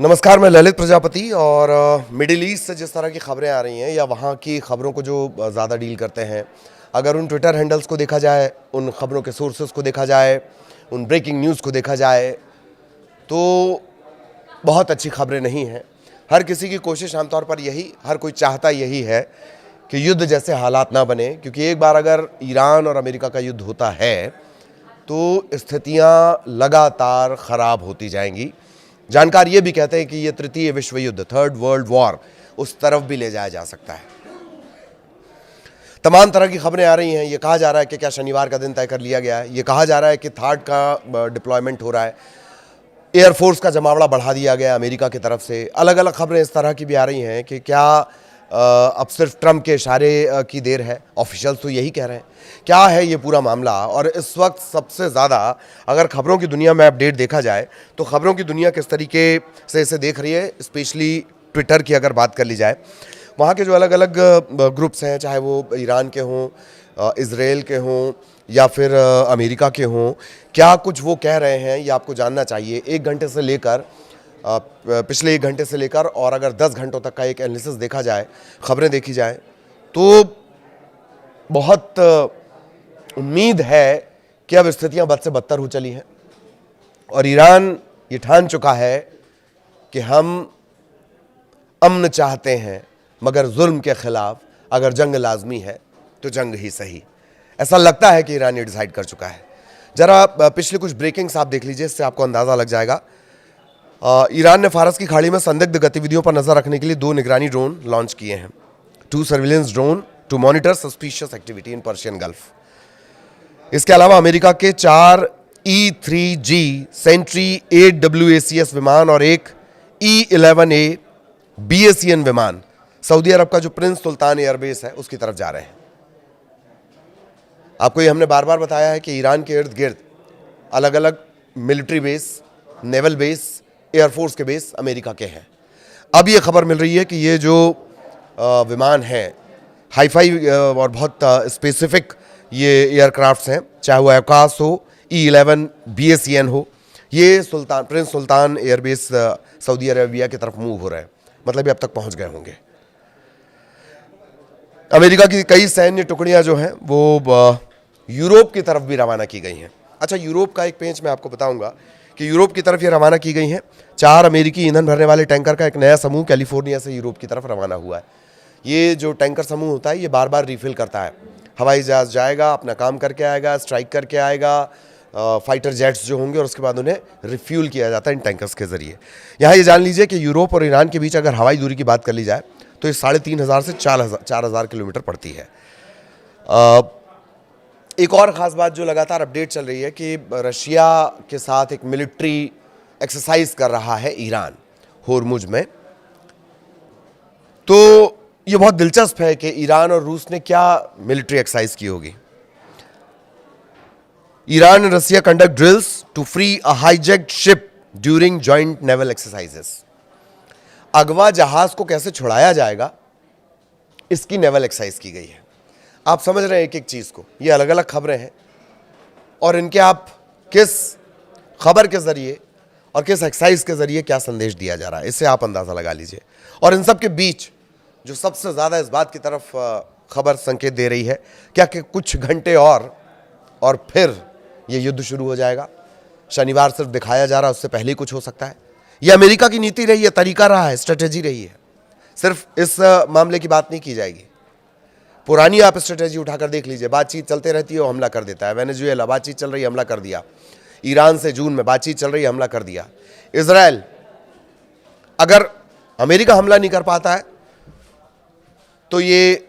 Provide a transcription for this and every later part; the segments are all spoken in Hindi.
नमस्कार, मैं ललित प्रजापति। और मिडिल ईस्ट से जिस तरह की खबरें आ रही हैं या वहाँ की खबरों को जो ज़्यादा डील करते हैं, अगर उन ट्विटर हैंडल्स को देखा जाए, उन खबरों के सोर्सेस को देखा जाए, उन ब्रेकिंग न्यूज़ को देखा जाए, तो बहुत अच्छी खबरें नहीं हैं। हर किसी की कोशिश आमतौर पर हर कोई चाहता यही है कि युद्ध जैसे हालात ना बने, क्योंकि एक बार अगर ईरान और अमेरिका का युद्ध होता है तो स्थितियाँ लगातार ख़राब होती जाएंगी। जानकार ये भी कहते हैं कि ये तृतीय विश्व युद्ध, थर्ड वर्ल्ड वॉर, उस तरफ भी ले जाया जा सकता है। तमाम तरह की खबरें आ रही हैं। ये कहा जा रहा है कि क्या शनिवार का दिन तय कर लिया गया है। ये कहा जा रहा है कि थार्ड का डिप्लॉयमेंट हो रहा है। एयरफोर्स का जमावड़ा बढ़ा दिया गया अमेरिका की तरफ से। अलग अलग खबरें इस तरह की भी आ रही हैं कि क्या अब सिर्फ ट्रंप के इशारे की देर है। ऑफिशियल्स तो यही कह रहे हैं। क्या है ये पूरा मामला? और इस वक्त सबसे ज़्यादा अगर खबरों की दुनिया में अपडेट देखा जाए तो खबरों की दुनिया किस तरीके से इसे देख रही है, स्पेशली ट्विटर की अगर बात कर ली जाए, वहाँ के जो अलग अलग ग्रुप्स हैं, चाहे वो ईरान के हों, इज़राइल के हों या फिर अमेरिका के हों, क्या कुछ वो कह रहे हैं ये आपको जानना चाहिए। एक घंटे से लेकर पिछले एक घंटे से लेकर और अगर 10 घंटों तक का एक एनालिसिस देखा जाए, खबरें देखी जाए, तो बहुत उम्मीद है कि अब स्थितियां बद से बदतर हो चली हैं और ईरान ये ठान चुका है कि हम अमन चाहते हैं, मगर जुल्म के खिलाफ अगर जंग लाजमी है तो जंग ही सही। ऐसा लगता है कि ईरान ये डिसाइड कर चुका है। जरा पिछले कुछ ब्रेकिंग्स आप देख लीजिए, इससे आपको अंदाज़ा लग जाएगा। ईरान ने फारस की खाड़ी में संदिग्ध गतिविधियों पर नजर रखने के लिए 2 निगरानी ड्रोन लॉन्च किए हैं। 2 surveillance drone to monitor suspicious activity in Persian Gulf. इसके अलावा अमेरिका के 4 E-3G सेंट्री 8WACS विमान और एक E-11A BACN विमान सऊदी अरब का जो प्रिंस सुल्तान एयरबेस है उसकी तरफ जा रहे हैं। आपको ये हमने बार बार बताया है कि ईरान के इर्द गिर्द अलग अलग military base, naval base, air force के बेस अमेरिका के हैं। अब ये खबर मिल रही है कि ये जो विमान है, हाईफाई और बहुत स्पेसिफिक ये एयरक्राफ्ट्स हैं, चाहे वो अवकाश हो, E-11 BACN हो, ये प्रिंस सुल्तान एयरबेस सऊदी अरेबिया की तरफ मूव हो रहे हैं। मतलब ये अब तक पहुंच गए होंगे। अमेरिका की कई सैन्य टुकड़ियां जो हैं वो यूरोप की तरफ भी रवाना की गई हैं। अच्छा, यूरोप का एक पेज मैं आपको बताऊंगा कि यूरोप की तरफ ये रवाना की गई हैं। 4 अमेरिकी ईंधन भरने वाले टैंकर का एक नया समूह कैलिफोर्निया से यूरोप की तरफ रवाना हुआ है। ये जो टैंकर समूह होता है ये बार बार रिफिल करता है। हवाई जहाज जाएगा, अपना काम करके आएगा, स्ट्राइक करके आएगा, फाइटर जेट्स जो होंगे, और उसके बाद उन्हें रिफ्यूल किया जाता है इन टैंकर्स के जरिए। यहाँ ये जान लीजिए कि यूरोप और ईरान के बीच अगर हवाई दूरी की बात कर ली जाए तो ये 3,500 से 4,000 किलोमीटर पड़ती है। एक और ख़ास बात जो लगातार अपडेट चल रही है कि रशिया के साथ एक मिलिट्री एक्सरसाइज कर रहा है ईरान होर्मुज में। तो ये बहुत दिलचस्प है कि ईरान और रूस ने क्या मिलिट्री एक्सरसाइज की होगी। Iran and Russia conduct drills to free a hijacked ship during joint naval exercises. अगवा जहाज को कैसे छुड़ाया जाएगा, इसकी नेवल एक्सरसाइज की गई है। आप समझ रहे हैं एक एक चीज को। ये अलग अलग खबरें हैं और इनके आप किस खबर के जरिए और किस एक्सरसाइज के जरिए क्या संदेश दिया जा रहा है, इससे आप अंदाजा लगा लीजिए। और इन सब के बीच जो सबसे ज्यादा इस बात की तरफ खबर संकेत दे रही है, क्या कि कुछ घंटे और फिर ये युद्ध शुरू हो जाएगा। शनिवार सिर्फ दिखाया जा रहा है, उससे पहले ही कुछ हो सकता है। यह अमेरिका की नीति रही है, तरीका रहा है, स्ट्रेटेजी रही है। सिर्फ इस मामले की बात नहीं की जाएगी। पुरानी आप स्ट्रेटेजी उठाकर देख लीजिए। बातचीत चलते रहती है, वो हमला कर देता है। वेनेजुएला बातचीत चल रही है, हमला कर दिया। ईरान से जून में बातचीत चल रही है, हमला कर दिया। इजराइल, अगर अमेरिका हमला नहीं कर पाता है तो ये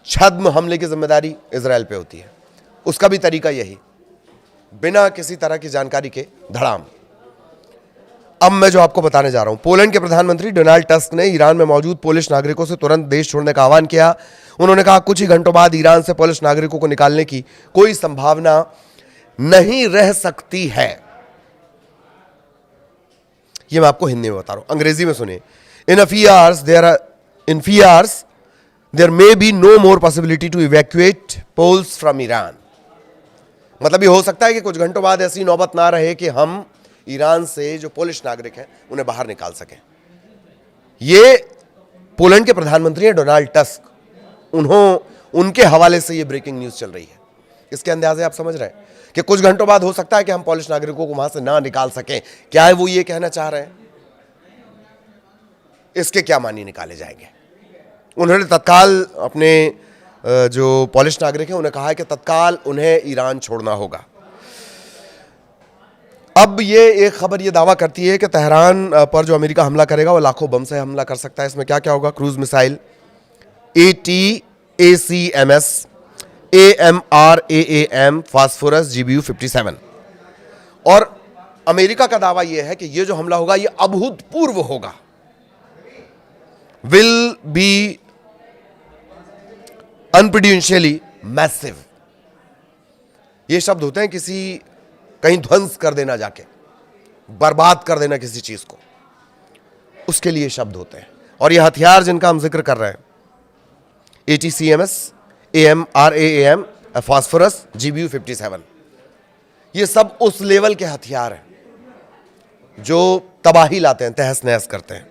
छद्म हमले की जिम्मेदारी इजराइल पे होती है। उसका भी तरीका यही, बिना किसी तरह की जानकारी के धड़ाम। अब मैं जो आपको बताने जा रहा हूं, पोलैंड के प्रधानमंत्री डोनाल्ड टस्क ने ईरान में मौजूद पोलिश नागरिकों से तुरंत देश छोड़ने का आह्वान किया। उन्होंने कहा कुछ ही घंटों बाद ईरान से पोलिश नागरिकों को निकालने की कोई संभावना नहीं रह सकती है। यह मैं आपको हिंदी में बता रहा हूं, अंग्रेजी में सुनिए। इन few hours there may be no more possibility to evacuate Poles from Iran। मतलब ये हो सकता है कि कुछ घंटों बाद ऐसी नौबत ना रहे कि हम ईरान से जो पोलिश नागरिक हैं उन्हें बाहर निकाल सकें। ये पोलैंड के प्रधानमंत्री हैं डोनाल्ड टस्क, उनके हवाले से ये ब्रेकिंग न्यूज चल रही है। इसके अंदाजे आप समझ रहे हैं कि कुछ घंटों बाद हो सकता है कि हम पोलिश नागरिकों को वहां से ना निकाल सकें। क्या है वो ये कहना चाह रहे हैं, इसके क्या मानी निकाले जाएंगे। उन्होंने तत्काल अपने जो पोलिश नागरिक हैं उन्हें कहा है कि तत्काल उन्हें ईरान छोड़ना होगा। अब ये एक खबर ये दावा करती है कि तेहरान पर जो अमेरिका हमला करेगा वो लाखों बम से हमला कर सकता है। इसमें क्या क्या होगा, cruise missile ATACMS, AMRAAM, phosphorus, GBU-57। और अमेरिका का दावा यह है कि ये जो हमला होगा ये अभूतपूर्व होगा, विल बी अनप्रेसिडेंशियली मैसिव। ये शब्द होते हैं किसी कहीं ध्वंस कर देना, जाके बर्बाद कर देना किसी चीज को, उसके लिए शब्द होते हैं। और ये हथियार जिनका हम जिक्र कर रहे हैं, ATCMS, AMRAAM, फास्फोरस, GBU-57, ये सब उस लेवल के हथियार हैं जो तबाही लाते हैं, तहस नहस करते हैं।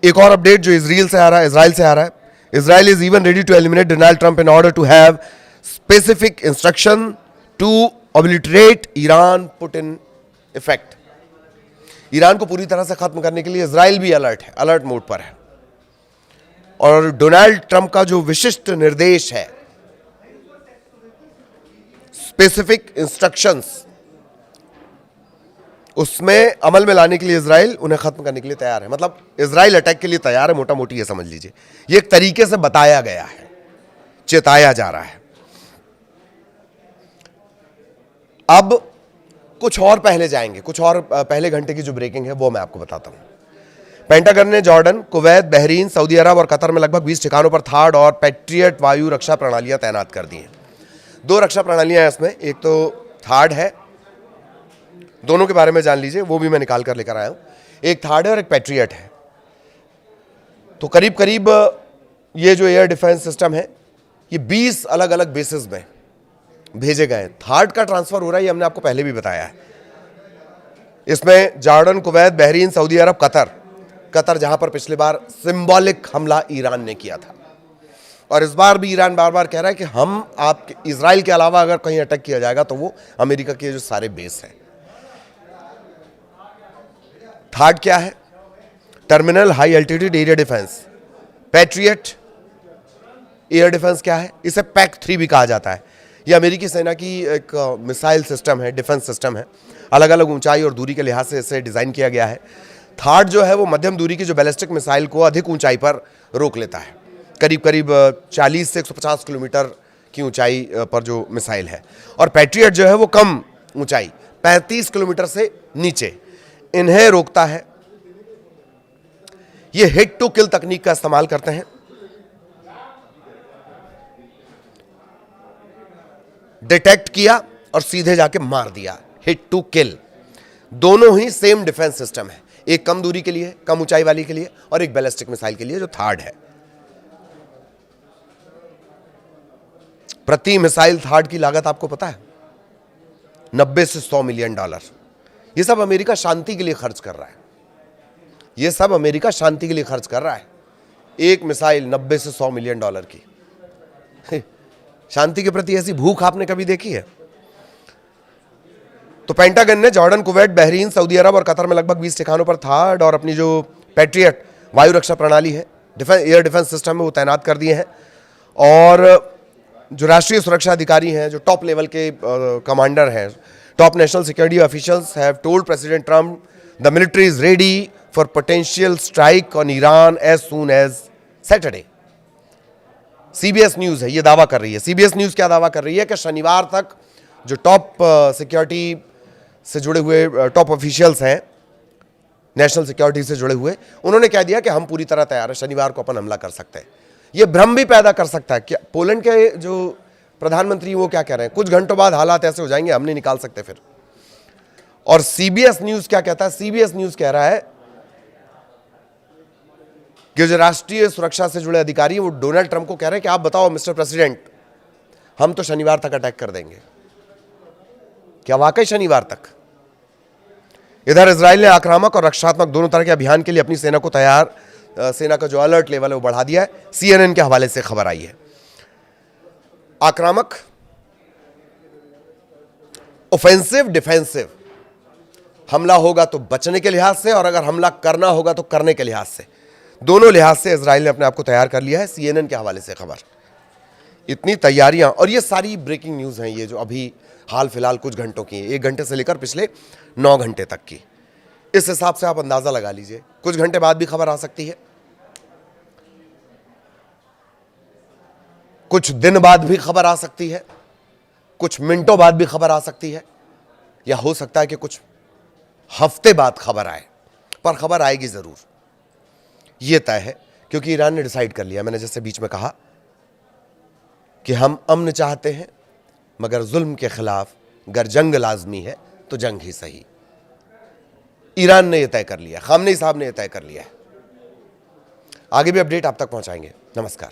एक और अपडेट जो इजराइल से आ रहा है, Israel is even ready to eliminate Donald Trump in order to have specific instruction to obliterate Iran put in effect. Iran को पूरी तरह से खत्म करने के लिए इजराइल भी अलर्ट मोड पर है। और डोनाल्ड ट्रंप का जो विशिष्ट निर्देश है, स्पेसिफिक इंस्ट्रक्शंस, उसमें अमल में लाने के लिए इजराइल उन्हें खत्म करने के लिए तैयार है। मतलब इजराइल अटैक के लिए तैयार है, मोटा मोटी ये समझ लीजिए। ये एक तरीके से बताया गया है, चेताया जा रहा है। अब कुछ और पहले जाएंगे, कुछ और पहले घंटे की जो ब्रेकिंग है वो मैं आपको बताता हूं। पेंटागन ने जॉर्डन, कुवैत, बहरीन, सऊदी अरब और कतर में लगभग 20 ठिकानों पर थार्ड और पैट्रियट वायु रक्षा प्रणालियां तैनात कर दी हैं। 2 रक्षा प्रणालियां हैं इसमें, एक तो थार्ड है, दोनों के बारे में जान लीजिए, वो भी मैं निकाल कर लेकर आया हूं। एक थार्ड है और एक पैट्रियट है। तो करीब करीब ये जो एयर डिफेंस सिस्टम है ये 20 अलग अलग बेसिस में भेजे गए। थार्ड का ट्रांसफर हो रहा है, ये हमने आपको पहले भी बताया है। इसमें जॉर्डन, कुवैत, बहरीन, सऊदी अरब, कतर जहां पर पिछली बार सिंबॉलिक हमला ईरान ने किया था, और इस बार भी ईरान बार बार कह रहा है कि हम आप इजराइल के अलावा अगर कहीं अटैक किया जाएगा तो वो अमेरिका के जो सारे बेस हैं। थर्ड क्या है, terminal high altitude area defence. Patriot air defence क्या है, इसे PAC-3 भी कहा जाता है। ये अमेरिकी सेना की एक मिसाइल सिस्टम है, डिफेंस सिस्टम है। अलग अलग ऊंचाई और दूरी के लिहाज से इसे डिजाइन किया गया है। थर्ड जो है वो मध्यम दूरी की जो बैलिस्टिक मिसाइल को अधिक ऊंचाई पर रोक लेता है, करीब करीब 40 से 150 किलोमीटर की ऊंचाई पर जो मिसाइल है। और पैट्रियट जो है वो कम ऊंचाई 35 किलोमीटर से नीचे इन्हें रोकता है। ये हिट टू किल तकनीक का इस्तेमाल करते हैं। डिटेक्ट किया और सीधे जाके मार दिया, हिट टू किल। दोनों ही सेम डिफेंस सिस्टम है, एक कम दूरी के लिए, कम ऊंचाई वाली के लिए, और एक बैलिस्टिक मिसाइल के लिए जो थर्ड है। प्रति मिसाइल थर्ड की लागत आपको पता है, 90 से 100 मिलियन डॉलर। ये सब अमेरिका शांति के लिए खर्च कर रहा है, ये सब अमेरिका शांति के लिए खर्च कर रहा है। एक मिसाइल 90 से 100 मिलियन डॉलर की। शांति के प्रति ऐसी भूख आपने कभी देखी है? तो पेंटागन ने जॉर्डन, कुवैत, बहरीन, सऊदी अरब और कतर में लगभग 20 ठिकानों पर थर्ड और अपनी जो पैट्रियट वायु रक्षा प्रणाली है, एयर डिफेंस सिस्टम है, वो तैनात कर दिए हैं। और जो राष्ट्रीय सुरक्षा अधिकारी हैं, जो टॉप लेवल के कमांडर हैं, top national security officials have told President Trump the military is ready for potential strike on Iran as soon as Saturday. CBS news है, ये दावा कर रही है। CBS न्यूज क्या दावा कर रही है कि शनिवार तक जो टॉप सिक्योरिटी से जुड़े हुए टॉप ऑफिशियल्स हैं, नेशनल सिक्योरिटी से जुड़े हुए, उन्होंने कह दिया कि हम पूरी तरह तैयार है, शनिवार को अपन हमला कर सकते हैं। ये भ्रम भी पैदा कर सकता है कि पोलैंड के जो प्रधानमंत्री वो क्या कह रहे हैं, कुछ घंटों बाद हालात ऐसे हो जाएंगे हम नहीं निकाल सकते फिर। और CBS न्यूज क्या कहता है, CBS न्यूज कह रहा है कि जो राष्ट्रीय सुरक्षा से जुड़े अधिकारी वो डोनाल्ड ट्रंप को कह रहे हैं कि आप बताओ मिस्टर प्रेसिडेंट, हम तो शनिवार तक अटैक कर देंगे। क्या वाकई शनिवार तक? इधर इजराइल ने आक्रामक और रक्षात्मक दोनों तरह के अभियान के लिए अपनी सेना का जो अलर्ट लेवल है वो बढ़ा दिया है। CNN के हवाले से खबर आई है। आक्रामक, ऑफेंसिव, डिफेंसिव, हमला होगा तो बचने के लिहाज से और अगर हमला करना होगा तो करने के लिहाज से, दोनों लिहाज से इजराइल ने अपने आप को तैयार कर लिया है। CNN के हवाले से खबर। इतनी तैयारियां, और ये सारी ब्रेकिंग न्यूज़ हैं, ये जो अभी हाल फिलहाल कुछ घंटों की, 1 घंटे से लेकर पिछले 9 घंटे तक की। इस हिसाब से आप अंदाजा लगा लीजिए, कुछ घंटे बाद भी खबर आ सकती है, कुछ दिन बाद भी खबर आ सकती है, कुछ मिनटों बाद भी खबर आ सकती है, या हो सकता है कि कुछ हफ्ते बाद खबर आए, पर खबर आएगी जरूर, यह तय है। क्योंकि ईरान ने डिसाइड कर लिया, मैंने जैसे बीच में कहा कि हम अमन चाहते हैं, मगर जुल्म के खिलाफ अगर जंग लाजमी है तो जंग ही सही। ईरान ने यह तय कर लिया, खामनेई साहब ने यह तय कर लिया है। आगे भी अपडेट आप तक पहुंचाएंगे। नमस्कार।